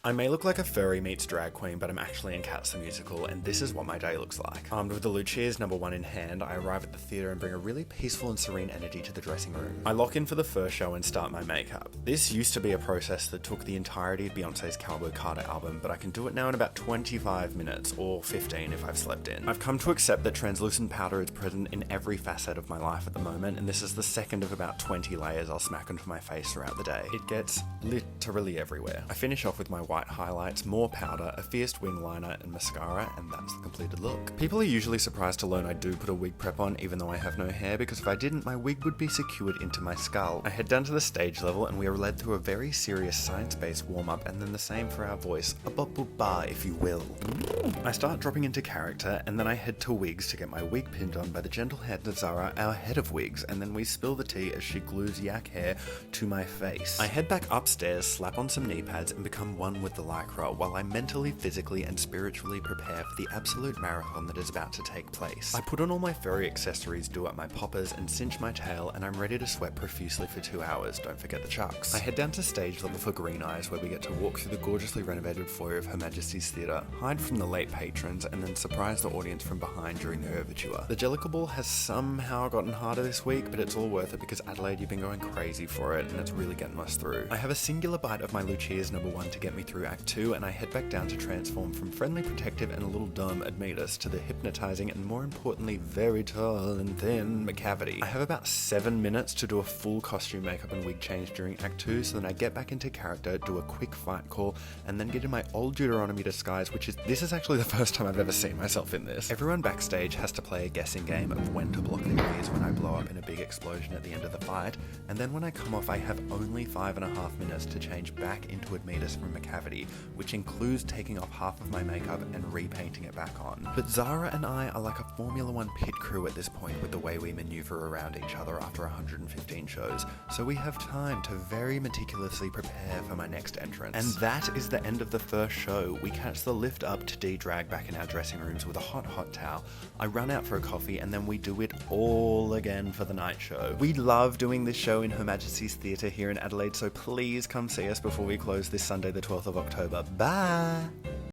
I may look like a furry meets drag queen, but I'm actually in Cats the Musical, and this is what my day looks like. Armed with the Lucia's #1 in hand, I arrive at the theatre and bring a really peaceful and serene energy to the dressing room. I lock in for the first show and start my makeup. This used to be a process that took the entirety of Beyonce's Cowboy Carter album, but I can do it now in about 25 minutes, or 15 if I've slept in. I've come to accept that translucent powder is present in every facet of my life at the moment, and this is the second of about 20 layers I'll smack onto my face throughout the day. It gets literally everywhere. I finish off with my white highlights, more powder, a fierce wing liner, and mascara, and that's the completed look. People are usually surprised to learn I do put a wig prep on even though I have no hair, because if I didn't, my wig would be secured into my skull. I head down to the stage level and we are led through a very serious science-based warm-up, and then the same for our voice, a ba if you will. I start dropping into character, and then I head to wigs to get my wig pinned on by the gentle hand of Zara, our head of wigs, and then we spill the tea as she glues yak hair to my face. I head back upstairs, slap on some knee pads, and become one with the lycra, while I mentally, physically, and spiritually prepare for the absolute marathon that is about to take place. I put on all my furry accessories, do up my poppers, and cinch my tail, and I'm ready to sweat profusely for 2 hours, don't forget the chucks. I head down to stage level for Green Eyes, where we get to walk through the gorgeously renovated foyer of Her Majesty's Theatre, hide from the late patrons, and then surprise the audience from behind during the overture. The Jellicle Ball has somehow gotten harder this week, but it's all worth it because Adelaide, you've been going crazy for it, and it's really getting us through. I have a singular bite of my Lucia's #1 to get me through Act 2, and I head back down to transform from friendly, protective, and a little dumb Admetus to the hypnotizing and, more importantly, very tall and thin Macavity. I have about 7 minutes to do a full costume, makeup, and wig change during Act 2, so then I get back into character, do a quick fight call, and then get in my old Deuteronomy disguise, this is actually the first time I've ever seen myself in this. Everyone backstage has to play a guessing game of when to block their ears when I blow up in a big explosion at the end of the fight, and then when I come off I have only 5.5 minutes to change back into Admetus from Macavity, which includes taking off half of my makeup and repainting it back on. But Zara and I are like a Formula 1 pit crew at this point with the way we maneuver around each other after 115 shows, so we have time to very meticulously prepare for my next entrance. And that is the end of the first show. We catch the lift up to D-Drag back in our dressing rooms with a hot towel. I run out for a coffee, and then we do it all again for the night show. We love doing this show in Her Majesty's Theatre here in Adelaide, so please come see us before we close this Sunday the 12th of October. Bye!